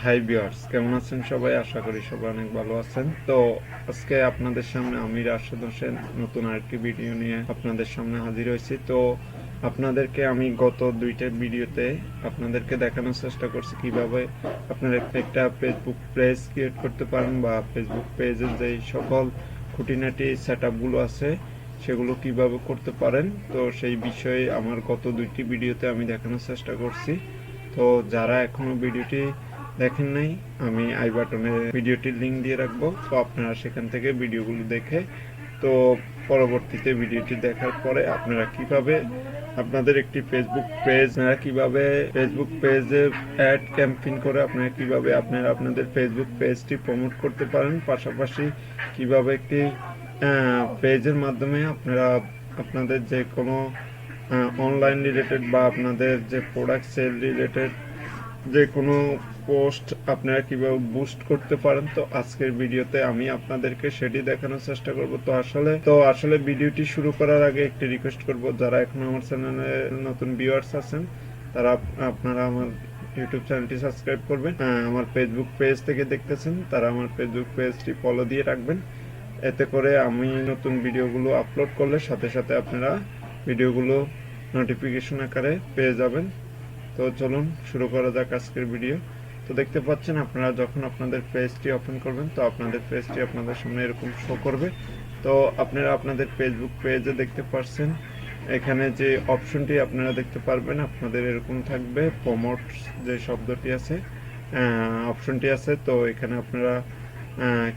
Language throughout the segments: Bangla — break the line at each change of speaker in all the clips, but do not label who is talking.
হাই ভিউয়ার্স, কেমন আছেন সবাই? আশা করি সবাই অনেক ভালো আছেন। তো আজকে আপনাদের সামনে আমি রাশেদ হোসেন নতুন আরেকটি ভিডিও নিয়ে আপনাদের সামনে হাজির হয়েছি। তো আপনাদেরকে আমি গত দুইটা ভিডিওতে আপনাদেরকে দেখানোর চেষ্টা করছি কিভাবে আপনারা একটা ফেসবুক পেজ ক্রিয়েট করতে পারেন বা ফেসবুক পেজের যে সকল খুঁটিনাটি সেটআপগুলো আছে সেগুলো কিভাবে করতে পারেন। তো সেই বিষয়ে আমার গত দুইটি ভিডিওতে আমি দেখানোর চেষ্টা করছি। তো যারা এখনো ভিডিওটি দেখেন নাই, আমি আই বাটনে ভিডিওটির লিঙ্ক দিয়ে রাখবো। তো আপনারা সেখান থেকে ভিডিওগুলো দেখে তো পরবর্তীতে ভিডিওটি দেখার পরে আপনারা কিভাবে আপনাদের একটি ফেসবুক পেজে অ্যাড ক্যাম্পেইন করে আপনারা কিভাবে আপনাদের ফেসবুক পেজটি প্রমোট করতে পারেন, পাশাপাশি কিভাবে একটি পেজের মাধ্যমে আপনারা আপনাদের যে কোনো অনলাইন রিলেটেড বা আপনাদের যে প্রোডাক্ট সেল রিলেটেড যে কোনো পোস্ট আপনারা কিভাবে বুস্ট করতে পারেন। তো আজকের ভিডিওতে আমি আপনাদেরকে সেটি দেখানোর চেষ্টা করব। তো আসলে ভিডিওটি শুরু করার আগে একটি রিকোয়েস্ট করব, যারা এখনো আমার চ্যানেলে নতুন ভিউয়ার্স আছেন তারা আপনারা আমার ইউটিউব চ্যানেলটি সাবস্ক্রাইব করবেন। আমার ফেসবুক পেজ থেকে দেখতেছেন তারা আমার ফেসবুক পেজটি ফলো দিয়ে রাখবেন। এতে করে আমি নতুন ভিডিওগুলো আপলোড করলে সাথে সাথে আপনারা ভিডিওগুলো নোটিফিকেশন আকারে পেয়ে যাবেন। তো চলুন শুরু করা যাক আজকের ভিডিও। তো দেখতে পাচ্ছেন আপনারা যখন আপনাদের পেজটি ওপেন করবেন তো আপনাদের পেজটি আপনাদের সামনে এরকম শো করবে। তো আপনারা আপনাদের ফেসবুক পেজে দেখতে পাচ্ছেন এখানে যে অপশনটি আপনারা দেখতে পারবেন, আপনাদের এরকম থাকবে প্রমোট যে শব্দটি আছে, অপশনটি আছে। তো এখানে আপনারা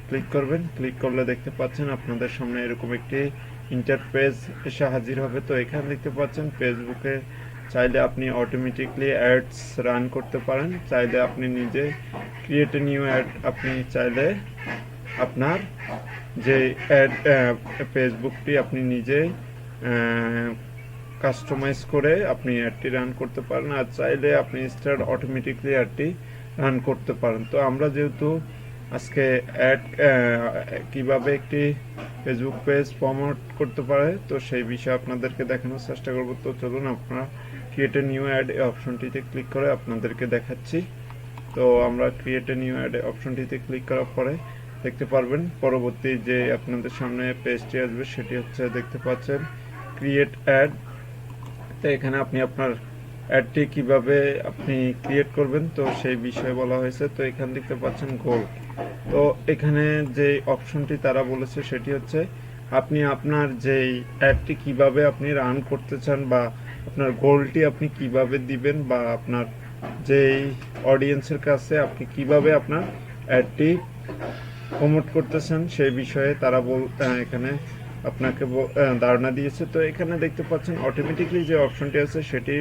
ক্লিক করবেন। ক্লিক করলে দেখতে পাচ্ছেন আপনাদের সামনে এরকম একটি ইন্টারফেস এসে হাজির হবে। তো এখানে দেখতে পাচ্ছেন ফেসবুকে চাইলে আপনি অটোমেটিকলি অ্যাডস রান করতে পারেন, চাইলে আপনি নিজে ক্রিয়েট এ নিউ অ্যাড, আপনি চাইলে আপনার যে অ্যাড ফেসবুকটি আপনি নিজে কাস্টমাইজ করে আপনি অ্যাডটি রান করতে পারেন, আর চাইলে আপনি স্টার্ট অটোমেটিকলি অ্যাডটি রান করতে পারেন। তো আমরা যেহেতু আজকে অ্যাড কিভাবে একটি ফেসবুক পেজ প্রমোট করতে পারে তো সেই বিষয়ে আপনাদেরকে দেখানোর চেষ্টা করব। তো চলুন আপনারা ক্রিয়েট এ নিউ অ্যাড এই অপশনটিতে ক্লিক করে আপনাদেরকে দেখাচ্ছি। তো আমরা ক্রিয়েট এ নিউ অ্যাড অপশনটিতে ক্লিক করার পরে দেখতে পারবেন পরবর্তী যে আপনাদের সামনে পেজটি আসবে সেটি হচ্ছে দেখতে পাচ্ছেন ক্রিয়েট অ্যাড। তো এখানে আপনি আপনার অ্যাডটি কিভাবে আপনি ক্রিয়েট করবেন তো সেই বিষয়ে বলা হয়েছে। তো এখানে দেখতে পাচ্ছেন গোল। তো এখানে যে অপশনটি তারা বলেছে সেটি হচ্ছে আপনি আপনার যেই অ্যাডটি কিভাবে আপনি রান করতে চান বা আপনার গোলটি আপনি কিভাবে দিবেন বা আপনার যেই অডিয়েন্সের কাছে আপনি কিভাবে আপনার অ্যাডটি প্রমোট করতেছেন সেই বিষয়ে তারা এখানে আপনাকে ধারণা দিয়েছে। তো এখানে দেখতে পাচ্ছেন অটোমেটিকলি যে অপশনটি আছে সেটি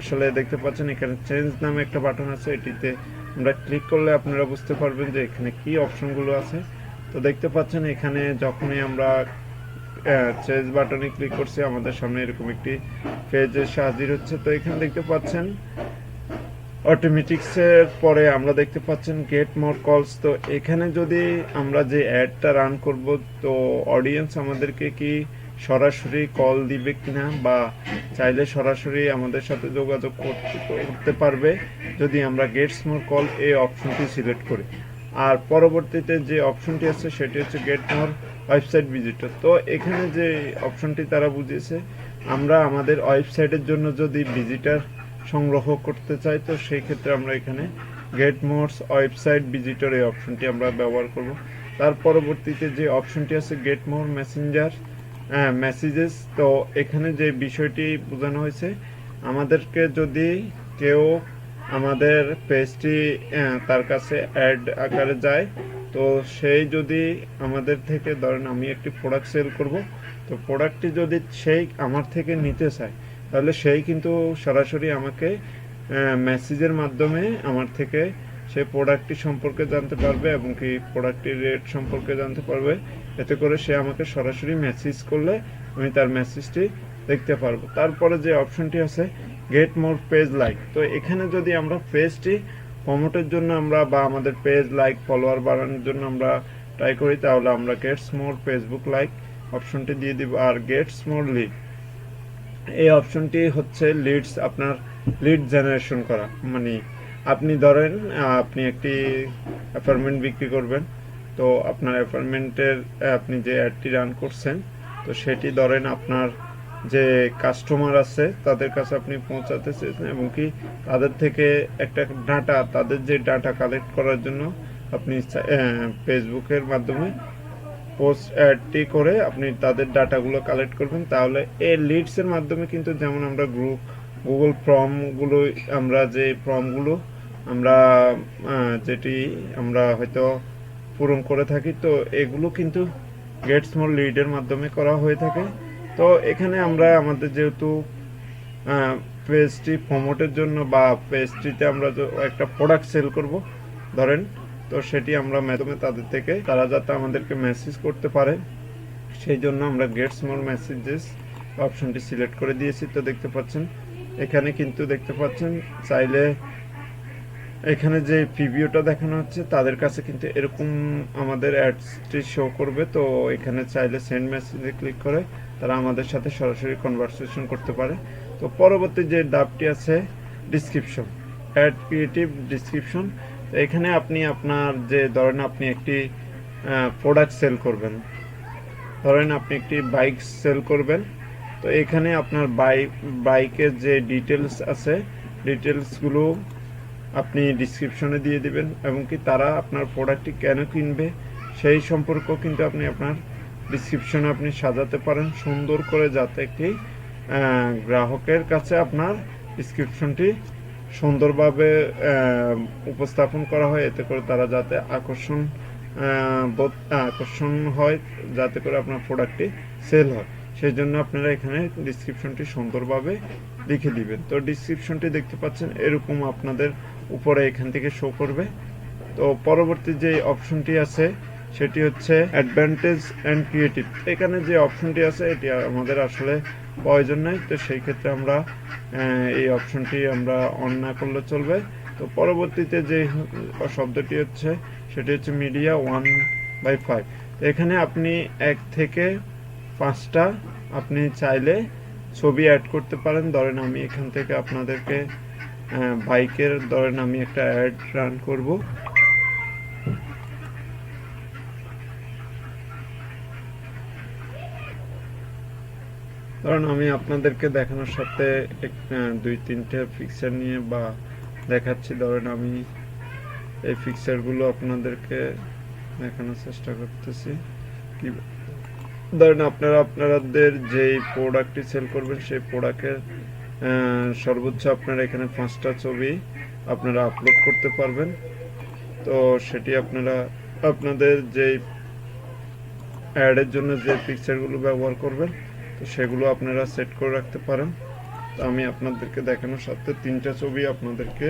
আসলে দেখতে পাচ্ছেন এখানে চেঞ্জ নামে একটা বাটন আছে, এটিতে আমরা ক্লিক করলে আপনারা বুঝতে পারবেন যে এখানে কি অপশনগুলো আছে। তো দেখতে পাচ্ছেন এখানে যখনই আমরা চেঞ্জ বাটনে ক্লিক করছি আমাদের সামনে এরকম একটি পেজ এসে হাজির হচ্ছে। তো এখানে দেখতে পাচ্ছেন অটোমেটিক্সের পরে আমরা দেখতে পাচ্ছেন গেট মোর কলস। তো এখানে যদি আমরা যে অ্যাডটা রান করব তো অডিয়েন্স আমাদেরকে কি সরাসরি কল দিবে কিনা বা চাইলে সরাসরি আমাদের সাথে যোগাযোগ করতে পারবে যদি আমরা গেটস মোর কল এই অপশনটি সিলেক্ট করি। আর পরবর্তীতে যে অপশনটি আছে সেটি হচ্ছে গেট মোর ওয়েবসাইট ভিজিটর। তো এখানে যে অপশনটি তারা বুঝিয়েছে আমরা আমাদের ওয়েবসাইটের জন্য যদি ভিজিটর সংগ্রহ করতে চাই তো সেই ক্ষেত্রে আমরা এখানে গেট মোরস ওয়েবসাইট ভিজিটর এই অপশনটি আমরা ব্যবহার করব। তার পরবর্তীতে যে অপশনটি আছে গেট মোর মেসেঞ্জার মেসেজেস। তো এখানে যে বিষয়টি বোঝানো হয়েছে আমাদেরকে যদি কেউ আমাদের পেজটি তার কাছে অ্যাড আকারে যায় তো সেই যদি আমাদের থেকে ধরেন আমি একটি প্রোডাক্ট সেল করব তো প্রোডাক্টটি যদি সেই আমার থেকে নিতে চায় তাহলে সেই কিন্তু সরাসরি আমাকে মেসেজের মাধ্যমে আমার থেকে সেই প্রোডাক্টটি সম্পর্কে জানতে পারবে এবং কি প্রোডাক্টটির রেট সম্পর্কে জানতে পারবে। এতে করে সে আমাকে সরাসরি মেসেজ করলে আমি তার মেসেজটি দেখতে পারবো। তারপরে যে অপশনটি আছে গেট মোর পেজ লাইক। তো এখানে যদি আমরা পেজটি প্রমোটের জন্য আমরা বা আমাদের পেজ লাইক ফলোয়ার বাড়ানোর জন্য আমরা ট্রাই করি তাহলে আমরা গেটস মোর ফেসবুক লাইক অপশনটি দিয়ে দিব। আর গেটস মোর লিড এই অপশনটি হচ্ছে লিডস, আপনার লিড জেনারেশন করা, মানে আপনি ধরেন আপনি একটি অ্যাপার্টমেন্ট বিক্রি করবেন, তো আপনার অ্যাপার্টমেন্টের আপনি যে অ্যাডটি রান করছেন, তো সেটি ধরেন আপনার যে কাস্টমার আছে তাদের কাছে আপনি পৌঁছাতে চেয়েছেন, এবং কি তাদের থেকে একটা ডাটা, তাদের যে ডাটা কালেক্ট করার জন্য আপনি ফেসবুকের মাধ্যমে পোস্ট অ্যাডটি করে আপনি তাদের ডাটাগুলো কালেক্ট করবেন। তাহলে এই লিডসের মাধ্যমে কিন্তু, যেমন আমরা গুগল ফর্মগুলো, আমরা যে ফর্মগুলো আমরা যেটি আমরা হয়তো পূরণ করে থাকি, তো এগুলো কিন্তু গেট স্মল লিডের মাধ্যমে করা হয়ে থাকে। তো এখানে আমরা আমাদের যেহেতু পেজটি প্রমোটের জন্য বা পেজটিতে আমরা একটা প্রোডাক্ট সেল করব ধরেন, তো সেটি আমরা মাধ্যমে তাদের থেকে তারা যাতে আমাদেরকে মেসেজ করতে পারে, সেই জন্য আমরা গেট স্মল মেসেজেস অপশনটি সিলেক্ট করে দিয়েছি। তো দেখতে পাচ্ছেন এখানে কিন্তু দেখতে পাচ্ছেন চাইলে এখানে যে প্রিভিউটা দেখানো হচ্ছে তাদের কাছে কিন্তু এরকম আমাদের অ্যাডসটি শো করবে। তো এখানে চাইলে সেন্ড মেসেজে ক্লিক করে তারা আমাদের সাথে সরাসরি কনভারসেশন করতে পারে। তো পরবর্তী যে ধাপটি আছে ডিসক্রিপশন, অ্যাড ক্রিয়েটিভ ডিসক্রিপশন। তো এখানে আপনি আপনার যে ধরেন আপনি একটি প্রোডাক্ট সেল করবেন, ধরেন আপনি একটি বাইক সেল করবেন, তো এখানে আপনার বাইকের যে ডিটেলস আছে ডিটেলসগুলো আপনি ডিসক্রিপশনে দিয়ে দিবেন, এবং কি তারা আপনার প্রোডাক্টটি কেন কিনবে সেই সম্পর্কেও কিন্তু আপনি আপনার ডিসক্রিপশনে আপনি সাজাতে পারেন সুন্দর করে, যাতে একটি গ্রাহকের কাছে আপনার ডিসক্রিপশনটি সুন্দরভাবে উপস্থাপন করা হয়, এতে করে তারা যাতে আকর্ষণ হয়, যাতে করে আপনার প্রোডাক্টটি সেল হয়। সেই জন্য আপনারা এখানে ডিসক্রিপশনটি সুন্দরভাবে লিখে দিবেন। তো ডিসক্রিপশনটি দেখতে পাচ্ছেন এরকম আপনাদের উপরে এখান থেকে শো করবে। তো পরবর্তী যে অপশনটি আছে সেটি হচ্ছে অ্যাডভান্টেজ অ্যান্ড ক্রিয়েটিভ। এখানে যে অপশনটি আছে এটি আমাদের আসলে প্রয়োজন নাই, তো সেই ক্ষেত্রে আমরা এই অপশনটি আমরা অন না করলে চলবে। তো পরবর্তীতে যে শব্দটি হচ্ছে সেটি হচ্ছে মিডিয়া 1/5। তো এখানে আপনি 1 থেকে 5টা আপনি চাইলে ছবি অ্যাড করতে পারেন। ধরেন আমি এখান থেকে আপনাদেরকে বাইকের ধরেন আমি একটা অ্যাড রান করব। ধরুন আমি আপনাদেরকে দেখানোর সাথে 2-3টে পিকচার নিয়ে বা দেখাচ্ছি। ধরেন আমি এই পিকচারগুলো আপনাদেরকে দেখানোর চেষ্টা করতেছি। কি ধরেন আপনাদের যেই প্রোডাক্টটি সেল করবেন সেই প্রোডাক্টের সর্বোচ্চ আপনারা এখানে 5টা ছবি আপনারা আপলোড করতে পারবেন। তো সেটি আপনারা আপনাদের যেই অ্যাডের জন্য যে পিকচারগুলো ব্যবহার করবেন তো সেগুলো আপনারা সেট করে রাখতে পারেন। তো আমি আপনাদেরকে দেখানোর সাথে 3টা ছবি আপনাদেরকে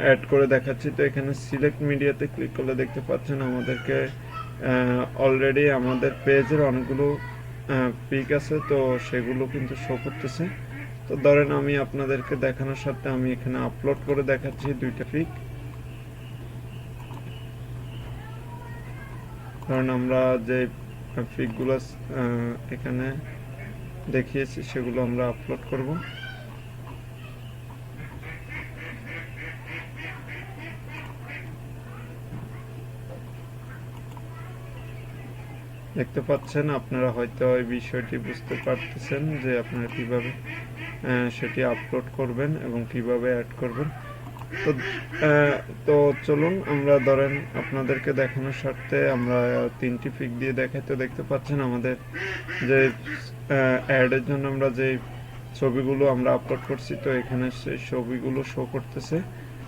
অ্যাড করে দেখাচ্ছি। তো এখানে সিলেক্ট মিডিয়াতে ক্লিক করলে দেখতে পাচ্ছেন আমাদেরকে অলরেডি আমাদের পেজের অনেকগুলো পিক আছে, তো সেগুলো কিন্তু শো করতেছে। তো ধরেন আমি আপনাদেরকে দেখানোর সাথে আমি এখানে আপলোড করে দেখাচ্ছি 2টা পিক। কারণ আমরা যে পিকগুলো এখানে দেখিয়েছি সেগুলো আমরা আপলোড করব। দেখতে পাচ্ছেন আপনারা হয়তো এই বিষয়টি বুঝতে পারতেছেন যে আপনারা কিভাবে সেটি আপলোড করবেন এবং কিভাবে অ্যাড করবেন। তো তো চলুন আমরা ধরেন আপনাদেরকে দেখানোর স্বার্থে আমরা 3টি পিক দিয়ে দেখাই। তো দেখতে পাচ্ছেন আমাদের যে অ্যাডের জন্য আমরা যে ছবিগুলো আমরা আপলোড করছি, তো এখানে সেই ছবিগুলো শো করতেছে।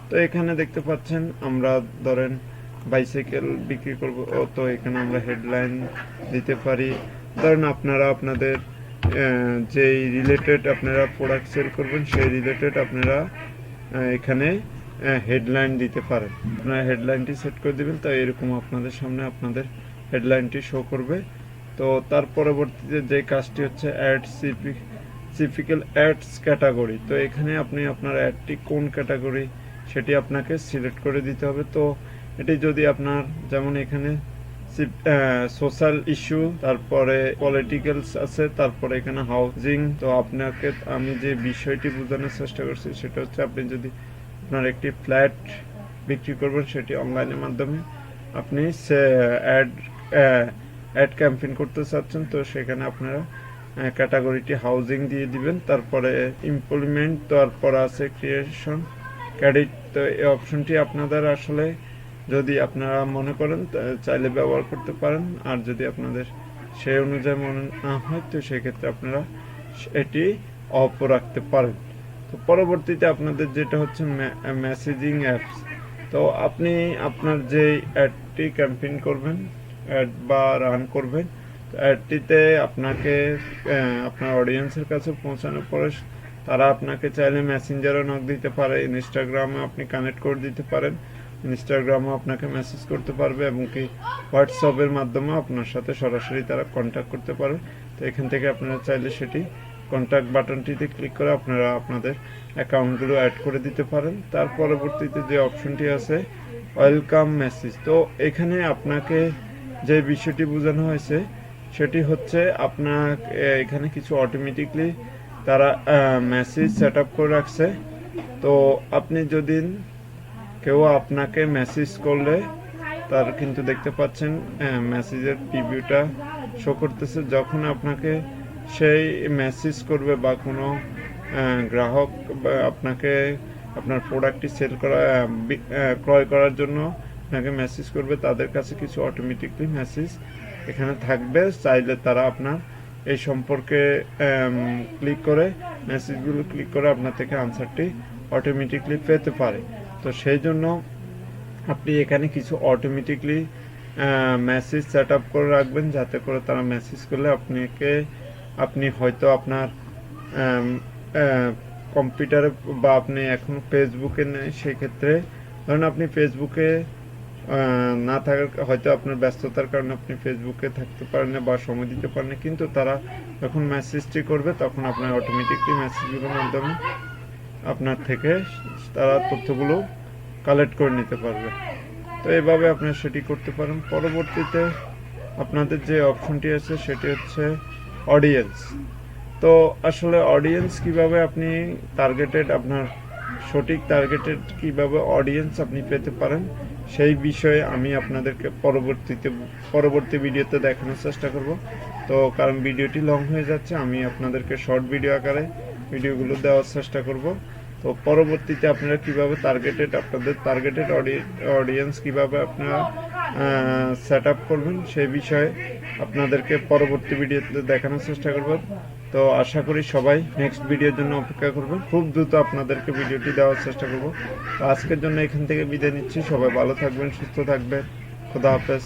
তো এখানে দেখতে পাচ্ছেন আমরা ধরেন বাইসাইকেল বিক্রি করব, তো এখানে আমরা হেডলাইন দিতে পারি। ধরেন আপনারা আপনাদের যেই রিলেটেড আপনারা প্রোডাক্ট সেল করবেন সেই রিলেটেড আপনারা এখানে হেডলাইন দিতে পারেন। আপনারা হেডলাইনটি সেট করে দিবেন, তো এরকম আপনাদের সামনে আপনাদের হেডলাইনটি শো করবে। তো তার পরবর্তীতে যে কাজটি হচ্ছে অ্যাড সিপিক্যাল অ্যাডস ক্যাটাগরি। তো এখানে আপনি আপনার অ্যাডটি কোন ক্যাটাগরি সেটি আপনাকে সিলেক্ট করে দিতে হবে। তো এটি যদি আপনার যেমন এখানে সোশ্যাল ইস্যু, তারপরে পলিটিক্যালস আছে, তারপরে এখানে হাউজিং। তো আপনাকে আমি যে বিষয়টি বোঝানোর চেষ্টা করছি সেটা হচ্ছে, আপনি যদি আপনার একটি ফ্ল্যাট বিক্রি করবেন সেটি অনলাইনের মাধ্যমে, আপনি অ্যাড অ্যাড ক্যাম্পেইন করতে চাচ্ছেন, তো সেখানে আপনারা ক্যাটাগরিটি হাউজিং দিয়ে দিবেন, তারপরে এমপ্লয়মেন্ট, তারপর আছে ক্রিয়েশন ক্রেডিট। তো এই অপশনটি আপনাদের আসলে যদি আপনারা মনে করেন চাইলে ব্যবহার করতে পারেন, আর যদি আপনাদের সেই অনুযায়ী মনে না হয় তো সেক্ষেত্রে আপনারা এটি অফ রাখতে পারেন। তো পরবর্তীতে আপনাদের যেটা হচ্ছে মেসেজিং অ্যাপস। তো আপনি আপনার যে অ্যাডটি ক্যাম্পেইন করবেন, অ্যাড বা রান করবেন, তো অ্যাডটিতে আপনাকে আপনার অডিয়েন্সের কাছে পৌঁছানোর পরে তারা আপনাকে চাইলে মেসেঞ্জারও নক দিতে পারে, ইনস্টাগ্রামে আপনি কানেক্ট করে দিতে পারেন, ইনস্টাগ্রামও আপনাকে মেসেজ করতে পারবে, এবং কি হোয়াটসঅ্যাপের মাধ্যমে আপনার সাথে সরাসরি তারা কন্ট্যাক্ট করতে পারে। তো এখান থেকে আপনারা চাইলে সেটি কন্ট্যাক্ট বাটনটিতে ক্লিক করে আপনারা আপনাদের অ্যাকাউন্টগুলো অ্যাড করে দিতে পারেন। তার পরবর্তীতে যে অপশনটি আছে ওয়েলকাম মেসেজ, তো এখানে আপনাকে যে বিষয়টি বোঝানো হয়েছে সেটি হচ্ছে, আপনার এখানে কিছু অটোমেটিকলি তারা মেসেজ সেট আপ করে রাখছে। তো আপনি যদি কেউ আপনাকে মেসেজ করলে তার কিন্তু দেখতে পাচ্ছেন মেসেজের প্রিভিউটা শো করতেছে। যখন আপনাকে সেই মেসেজ করবে বা কোনো গ্রাহক আপনাকে আপনার প্রোডাক্টটি সেল করা ক্রয় করার জন্য আপনাকে মেসেজ করবে, তাদের কাছে কিছু অটোমেটিকলি মেসেজ এখানে থাকবে। চাইলে তারা আপনার এই সম্পর্কে ক্লিক করে মেসেজগুলো ক্লিক করে আপনার থেকে আনসারটি অটোমেটিকলি পেতে পারে। তো সেই জন্য আপনি এখানে কিছু অটোমেটিকলি মেসেজ সেট আপ করে রাখবেন, যাতে করে তারা মেসেজ করলে আপনি হয়তো আপনার কম্পিউটারে বা আপনি এখন ফেসবুকে নেই, সেক্ষেত্রে ধরুন আপনি ফেসবুকে না থাকার, হয়তো আপনার ব্যস্ততার কারণে আপনি ফেসবুকে থাকতে পারেন না বা সময় দিতে পারেন না, কিন্তু তারা যখন মেসেজটি করবে তখন আপনার অটোমেটিকলি মেসেজগুলোর মাধ্যমে আপনার থেকে তারা তথ্যগুলো কালেক্ট করে নিতে পারবে। তো এভাবে আপনারা সেটি করতে পারেন। পরবর্তীতে আপনাদের যে অপশনটি আছে সেটি হচ্ছে অডিয়েন্স। তো আসলে অডিয়েন্স কিভাবে আপনি আপনার সঠিক টার্গেটেড কিভাবে অডিয়েন্স আপনি পেতে পারেন সেই বিষয়ে আমি আপনাদেরকে পরবর্তী ভিডিওতে দেখানোর চেষ্টা করব। তো কারণ ভিডিওটি লং হয়ে যাচ্ছে, আমি আপনাদেরকে শর্ট ভিডিও আকারে ভিডিওগুলো দেওয়ার চেষ্টা করব। তো পরবর্তীতে আপনারা কিভাবে আপনাদের টার্গেটেড অডিয়েন্স কিভাবে আপনারা সেট আপ করবেন সেই বিষয়ে আপনাদেরকে পরবর্তী ভিডিওতে দেখানোর চেষ্টা করব। তো আশা করি সবাই নেক্সট ভিডিওর জন্য অপেক্ষা করবেন, খুব দ্রুত আপনাদেরকে ভিডিওটি দেওয়ার চেষ্টা করব। তো আজকের জন্য এখান থেকে বিদায় নিচ্ছি। সবাই ভালো থাকবেন, সুস্থ থাকবেন। খোদা হাফেজ।